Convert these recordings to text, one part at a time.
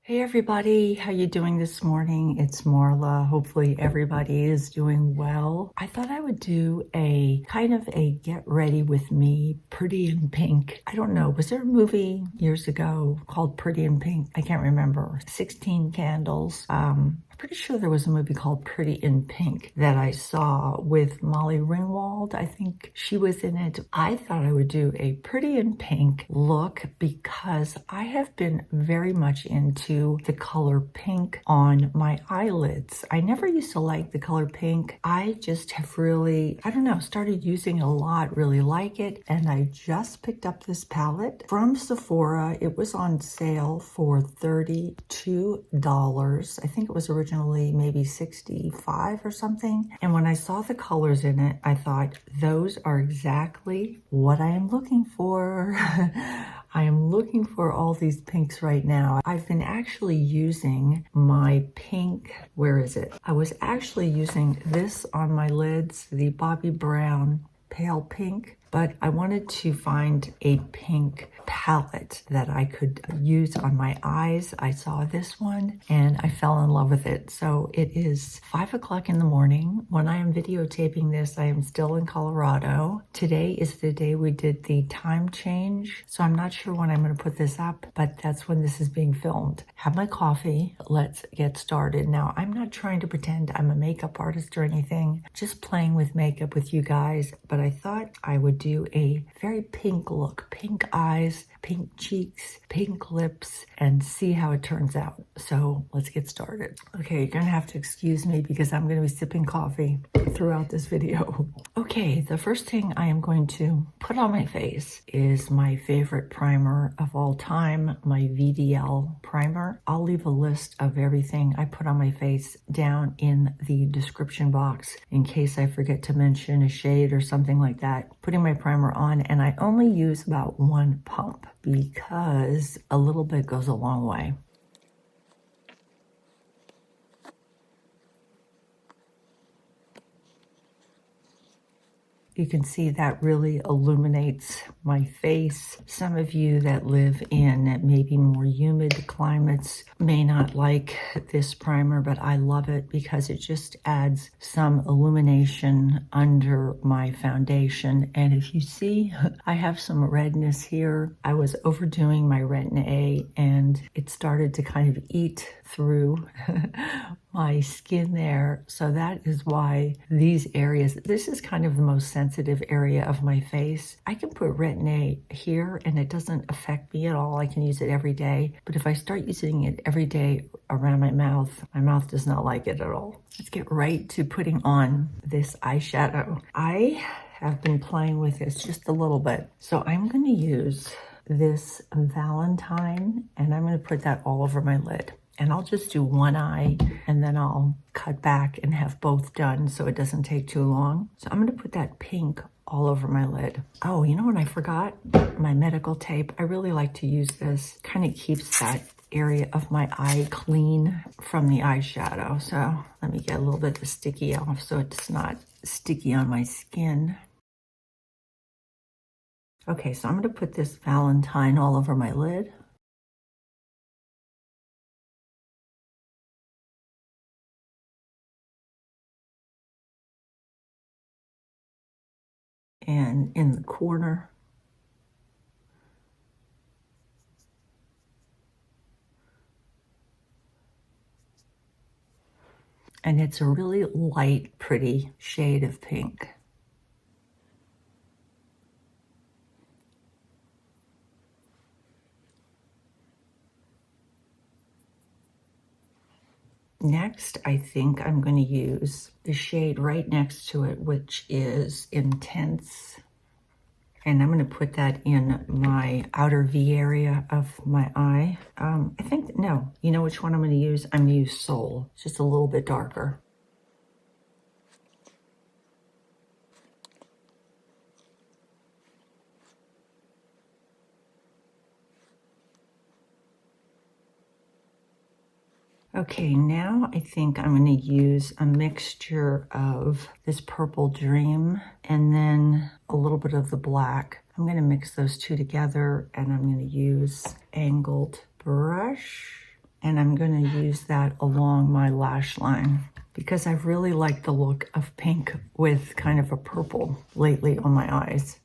Hey everybody, how you doing this morning? It's Marla. Hopefully everybody is doing well. I thought I would do a kind of a get ready with me, Pretty in Pink. I don't know, was there a movie years ago called Pretty in Pink? I can't remember. 16 Candles. I'm pretty sure there was a movie called Pretty in Pink that I saw with Molly Ringwald. I think she was in it. I thought I would do a Pretty in Pink look because I have been very much into the color pink on my eyelids. I never used to like the color pink. I just have really, I don't know, started using it a lot, really like it. And I just picked up this palette from Sephora. It was on sale for $32. I think it was originally maybe $65 or something. And when I saw the colors in it, I thought, those are exactly what I am looking for. I am looking for all these pinks right now. I've been actually using my pink, where is it? I was actually using this on my lids, the Bobbi Brown Pale Pink, but I wanted to find a pink palette that I could use on my eyes. I saw this one and I fell in love with it. So it is 5 o'clock in the morning. When I am videotaping this, I am still in Colorado. Today is the day we did the time change. So I'm not sure when I'm going to put this up, but that's when this is being filmed. Have my coffee. Let's get started. Now, I'm not trying to pretend I'm a makeup artist or anything, just playing with makeup with you guys, but I thought I would do a very pink look, pink eyes, pink cheeks, pink lips, and see how it turns out. So let's get started. Okay, you're gonna have to excuse me because I'm gonna be sipping coffee throughout this video. Okay, the first thing I am going to put on my face is my favorite primer of all time, my VDL primer. I'll leave a list of everything I put on my face down in the description box in case I forget to mention a shade or something like that. Putting my primer on, and I only use about one pump because a little bit goes a long way. You can see that really illuminates my face. Some of you that live in maybe more humid climates may not like this primer, but I love it because it just adds some illumination under my foundation. And if you see, I have some redness here. I was overdoing my Retin-A and it started to kind of eat through my skin there. So that is why these areas, this is kind of the most sensitive area of my face. I can put Retin-A here and it doesn't affect me at all. I can use it every day. But if I start using it every day around my mouth does not like it at all. Let's get right to putting on this eyeshadow. I have been playing with this just a little bit. So I'm going to use this Valentine and I'm going to put that all over my lid. And I'll just do one eye and then I'll cut back and have both done so it doesn't take too long. So I'm going to put that pink all over my lid. Oh, you know what I forgot? My medical tape. I really like to use this. Kind of keeps that area of my eye clean from the eyeshadow. So let me get a little bit of the sticky off so it's not sticky on my skin. Okay, so I'm going to put this Valentine all over my lid. And in the corner. And it's a really light, pretty shade of pink. Next, I think I'm going to use the shade right next to it, which is Intense. And I'm going to put that in my outer V area of my eye. I think, no, you know which one I'm going to use? I'm going to use Soul. It's just a little bit darker. Okay, now I think I'm going to use a mixture of this Purple Dream and then a little bit of the black. I'm going to mix those two together and I'm going to use angled brush. And I'm going to use that along my lash line because I really like the look of pink with kind of a purple lately on my eyes.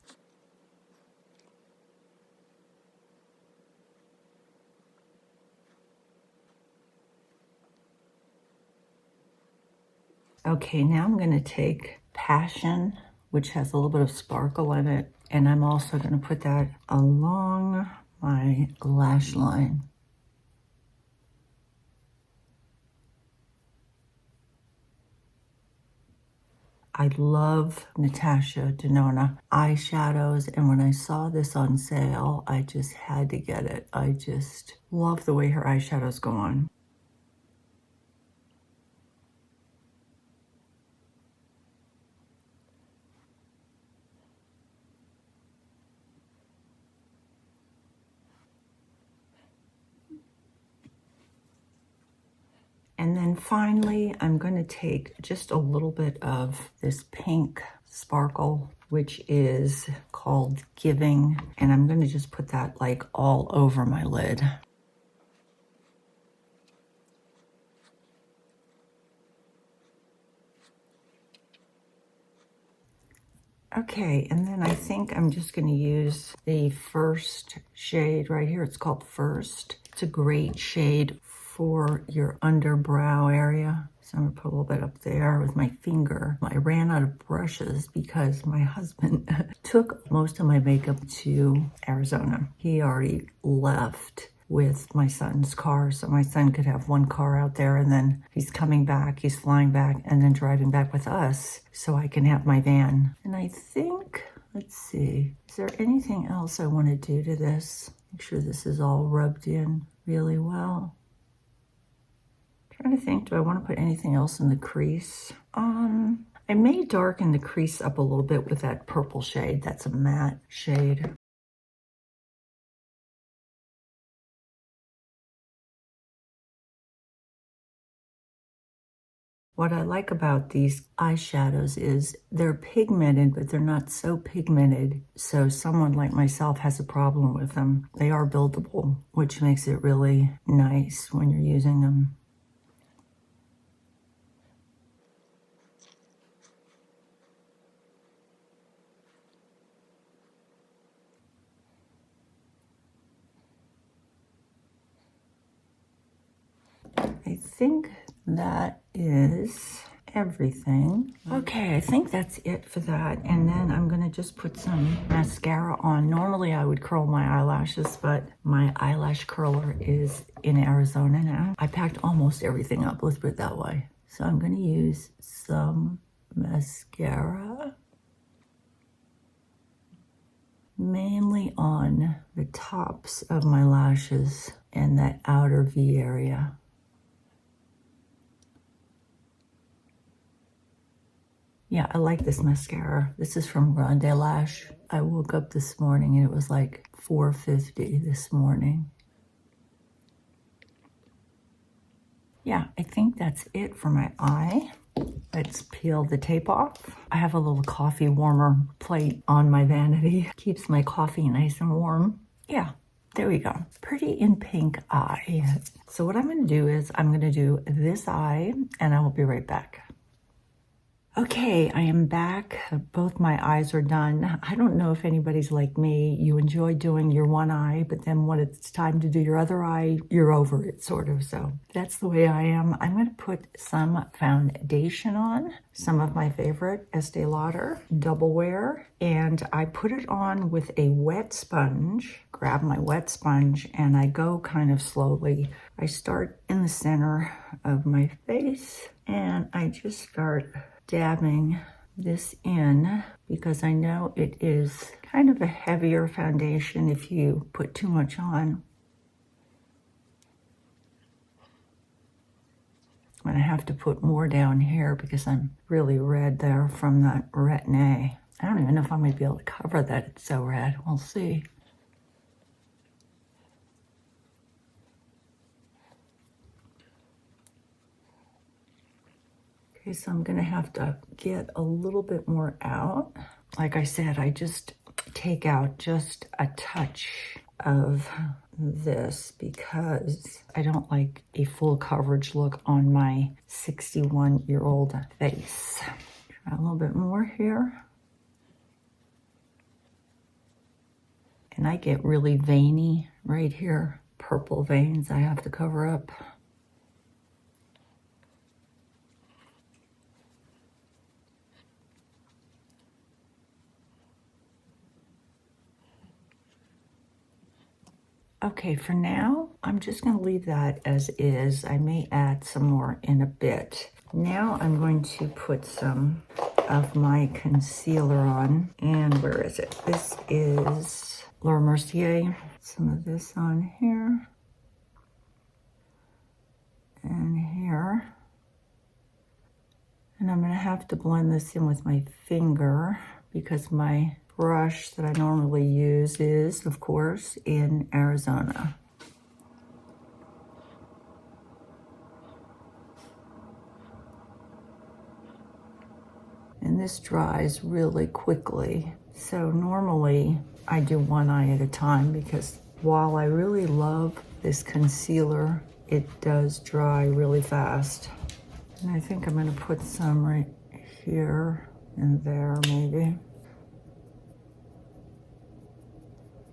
Okay, now I'm going to take Passion, which has a little bit of sparkle in it, and I'm also going to put that along my lash line. I love Natasha Denona eyeshadows, and when I saw this on sale, I just had to get it. I just love the way her eyeshadows go on. And then finally, I'm going to take just a little bit of this pink sparkle, which is called Giving, and I'm going to just put that like all over my lid. Okay, and then I think I'm just going to use the first shade right here. It's called First. It's a great shade for your underbrow area. So I'm going to put a little bit up there with my finger. I ran out of brushes because my husband took most of my makeup to Arizona. He already left with my son's car, so my son could have one car out there, and then he's coming back, he's flying back, and then driving back with us so I can have my van. And I think, let's see, is there anything else I want to do to this? Make sure this is all rubbed in really well. I'm trying to think, do I want to put anything else in the crease? I may darken the crease up a little bit with that purple shade. That's a matte shade. What I like about these eyeshadows is they're pigmented, but they're not so pigmented, so someone like myself has a problem with them. They are buildable, which makes it really nice when you're using them. I think that is everything. Okay, I think that's it for that. And then I'm gonna just put some mascara on. Normally I would curl my eyelashes, but my eyelash curler is in Arizona now. I packed almost everything up, let's put it that way. So I'm gonna use some mascara, mainly on the tops of my lashes and that outer V area. Yeah, I like this mascara. This is from Grande Lash. I woke up this morning and it was like $4.50 this morning. Yeah, I think that's it for my eye. Let's peel the tape off. I have a little coffee warmer plate on my vanity. Keeps my coffee nice and warm. Yeah, there we go. Pretty in pink eye. So what I'm gonna do is I'm gonna do this eye and I will be right back. Okay, I am back. Both my eyes are done. I don't know if anybody's like me. You enjoy doing your one eye, but then when it's time to do your other eye, you're over it, sort of. So that's the way I am. I'm going to put some foundation on, some of my favorite Estee Lauder Double Wear, and I put it on with a wet sponge. Grab my wet sponge, and I go kind of slowly. I start in the center of my face, and I just start dabbing this in because I know it is kind of a heavier foundation if you put too much on. I'm going to have to put more down here because I'm really red there from that retin-A. I don't even know if I'm going to be able to cover that. It's so red. We'll see. Okay, so I'm gonna have to get a little bit more out. Like I said, I just take out just a touch of this because I don't like a full coverage look on my 61-year-old face. Try a little bit more here. And I get really veiny right here. Purple veins I have to cover up. Okay, for now, I'm just going to leave that as is. I may add some more in a bit. Now I'm going to put some of my concealer on. And where is it? This is Laura Mercier. Some of this on here. And here. And I'm going to have to blend this in with my finger because my brush that I normally use is, of course, in Arizona. And this dries really quickly. So normally I do one eye at a time because while I really love this concealer, it does dry really fast. And I think I'm going to put some right here and there maybe.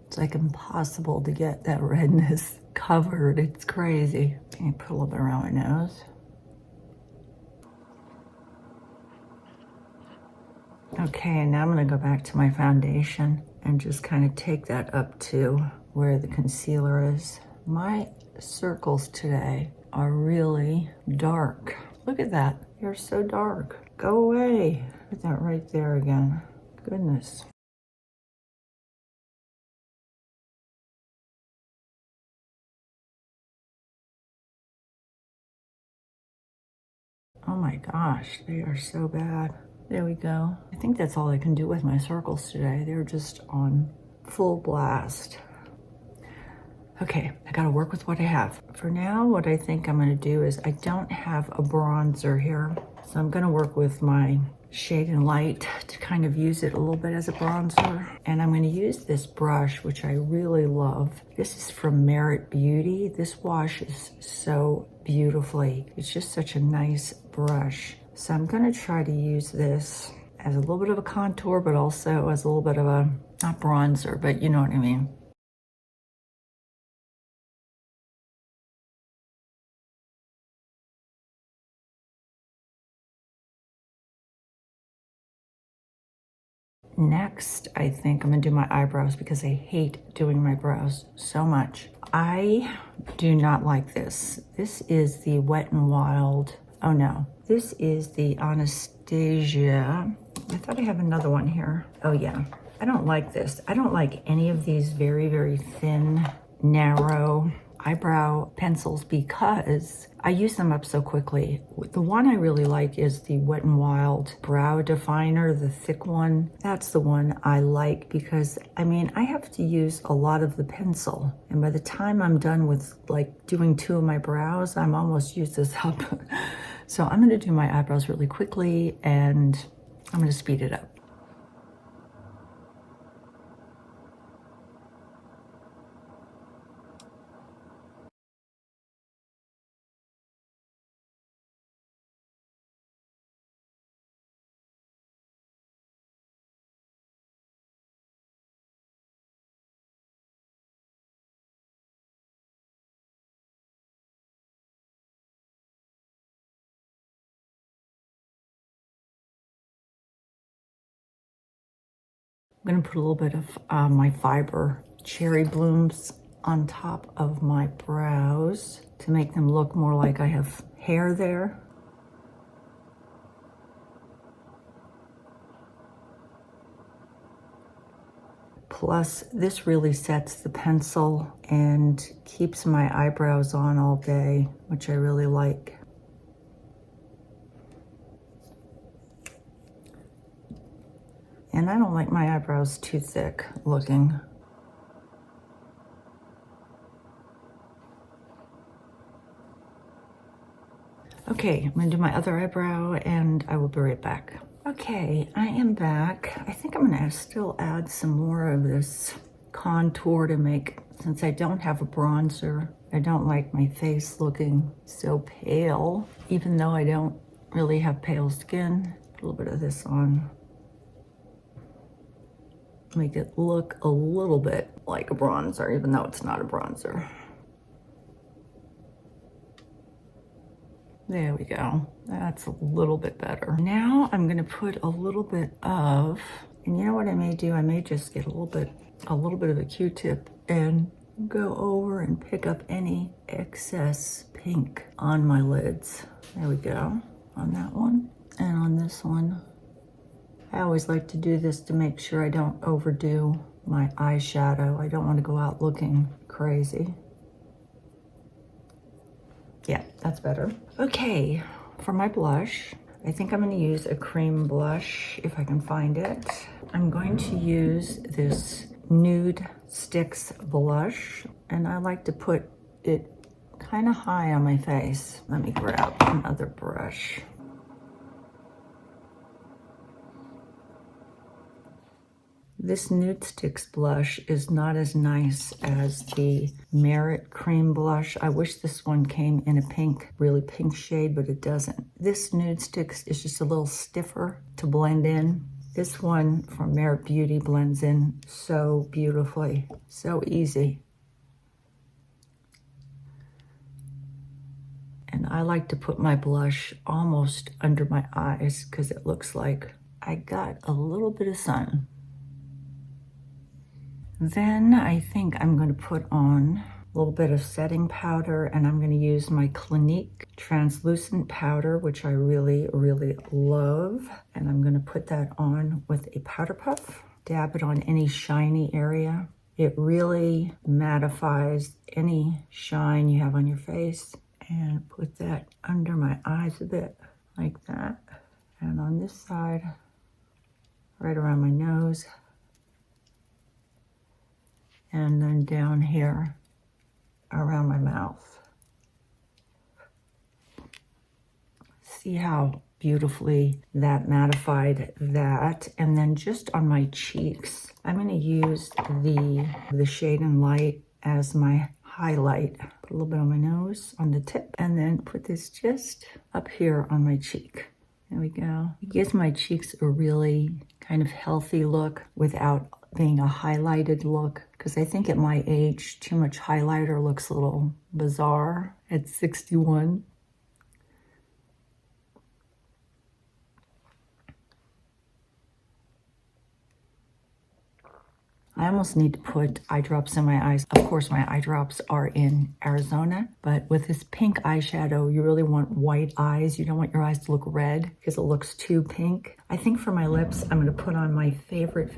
It's like impossible to get that redness covered. It's crazy. Can you put a little bit around my nose? Okay, and now I'm gonna go back to my foundation and just kind of take that up to where the concealer is. My circles today are really dark. Look at that, you're so dark. Go away. Put that right there again. Goodness. Oh my gosh, they are so bad. There we go. I think that's all I can do with my circles today. They're just on full blast. Okay, I gotta work with what I have. For now, what I think I'm gonna do is I don't have a bronzer here. So I'm gonna work with my Shade and Light to kind of use it a little bit as a bronzer. And I'm gonna use this brush, which I really love. This is from Merit Beauty. This washes so beautifully. It's just such a nice brush. So I'm gonna try to use this as a little bit of a contour, but also as a little bit of a, not bronzer, but you know what I mean. Next, I think I'm gonna do my eyebrows because I hate doing my brows so much. I do not like this. This is the Wet n Wild. Oh no, this is the Anastasia. I thought I have another one here. Oh yeah, I don't like this. I don't like any of these very, very thin, narrow eyebrow pencils because I use them up so quickly. The one I really like is the Wet n Wild Brow Definer, the thick one. That's the one I like because, I mean, I have to use a lot of the pencil. And by the time I'm done with like doing two of my brows, I'm almost used this up. So I'm gonna do my eyebrows really quickly and I'm gonna speed it up. I'm gonna put a little bit of my fiber cherry blooms on top of my brows to make them look more like I have hair there. Plus, this really sets the pencil and keeps my eyebrows on all day, which I really like. And I don't like my eyebrows too thick looking. Okay, I'm gonna do my other eyebrow and I will be right back. Okay, I am back. I think I'm gonna still add some more of this contour to make Since I don't have a bronzer, I don't like my face looking so pale, even though I don't really have pale skin. A little bit of this on. Make it look a little bit like a bronzer, even though it's not a bronzer. There we go. That's a little bit better. Now I'm gonna put a little bit of, and you know what I may do? I may just get a little bit of a Q-tip and go over and pick up any excess pink on my lids. There we go, on that one. And on this one, I always like to do this to make sure I don't overdo my eyeshadow. I don't want to go out looking crazy. Yeah, that's better. Okay, for my blush, I think I'm going to use a cream blush if I can find it. I'm going to use this Nude Sticks blush, and I like to put it kind of high on my face. Let me grab another brush. This Nude Sticks blush is not as nice as the Merit Cream blush. I wish this one came in a pink, really pink shade, but it doesn't. This Nude Sticks is just a little stiffer to blend in. This one from Merit Beauty blends in so beautifully, so easy. And I like to put my blush almost under my eyes because it looks like I got a little bit of sun. Then I think I'm going to put on a little bit of setting powder, and I'm going to use my Clinique translucent powder, which I really, really love. And I'm going to put that on with a powder puff, dab it on any shiny area. It really mattifies any shine you have on your face, and put that under my eyes a bit like that. And on this side, right around my nose. And then down here around my mouth. See how beautifully that mattified that. And then just on my cheeks, I'm going to use the Shade and Light as my highlight. Put a little bit on my nose, on the tip, and then put this just up here on my cheek. There we go. It gives my cheeks a really kind of healthy look without being a highlighted look, because I think at my age, too much highlighter looks a little bizarre at 61. I almost need to put eye drops in my eyes. Of course, my eye drops are in Arizona, but with this pink eyeshadow, you really want white eyes. You don't want your eyes to look red because it looks too pink. I think for my lips, I'm going to put on my favorite,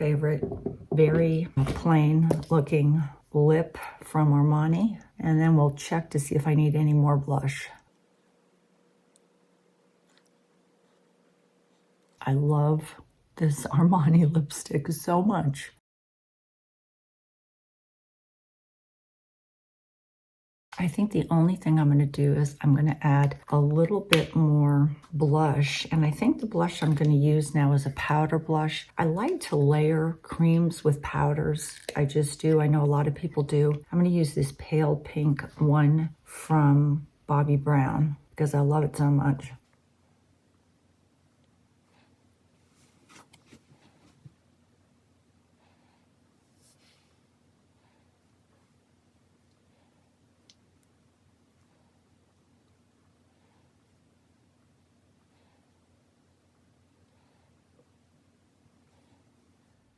very plain looking lip from Armani, and then we'll check to see if I need any more blush. I love this Armani lipstick so much. I think the only thing I'm going to do is I'm going to add a little bit more blush. And I think the blush I'm going to use now is a powder blush. I like to layer creams with powders. I just do. I know a lot of people do. I'm going to use this pale pink one from Bobbi Brown because I love it so much.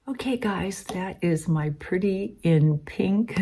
Okay guys, that is my pretty in pink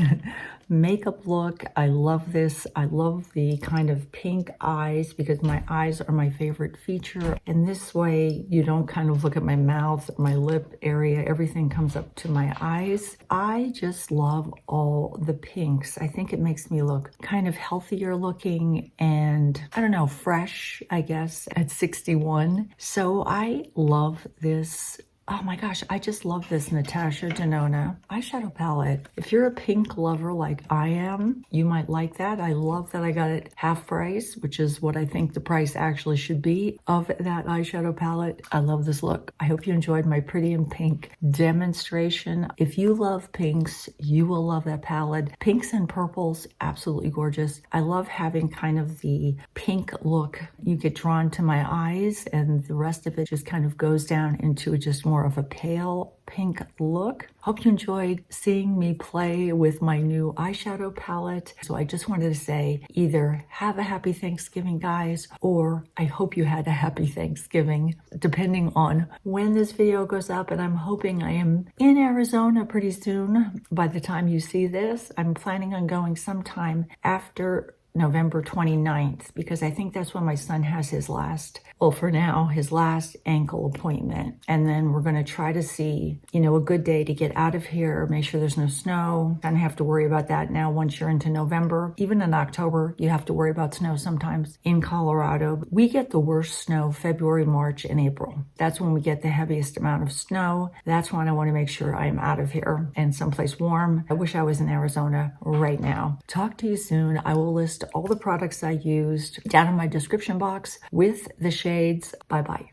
makeup look. I love this. I love the kind of pink eyes because my eyes are my favorite feature. And this way you don't kind of look at my mouth, my lip area, everything comes up to my eyes. I just love all the pinks. I think it makes me look kind of healthier looking and I don't know, fresh, I guess, at 61. So I love this Oh my gosh, I just love this Natasha Denona eyeshadow palette. If you're a pink lover like I am, you might like that. I love that I got it half price, which is what I think the price actually should be of that eyeshadow palette. I love this look. I hope you enjoyed my pretty in pink demonstration. If you love pinks, you will love that palette. Pinks and purples, absolutely gorgeous. I love having kind of the pink look. You get drawn to my eyes and the rest of it just kind of goes down into just more of a pale pink look. Hope you enjoyed seeing me play with my new eyeshadow palette. So I just wanted to say either have a happy Thanksgiving, guys, or I hope you had a happy Thanksgiving, depending on when this video goes up. And I'm hoping I am in Arizona pretty soon. By the time you see this, I'm planning on going sometime after November 29th, because I think that's when my son has his last, well, for now, his last ankle appointment. And then we're going to try to see, you know, a good day to get out of here, make sure there's no snow. Don't have to worry about that now once you're into November. Even in October, you have to worry about snow sometimes in Colorado. We get the worst snow February, March, and April. That's when we get the heaviest amount of snow. That's when I want to make sure I'm out of here and someplace warm. I wish I was in Arizona right now. Talk to you soon. I will list all the products I used down in my description box with the shades. Bye-bye.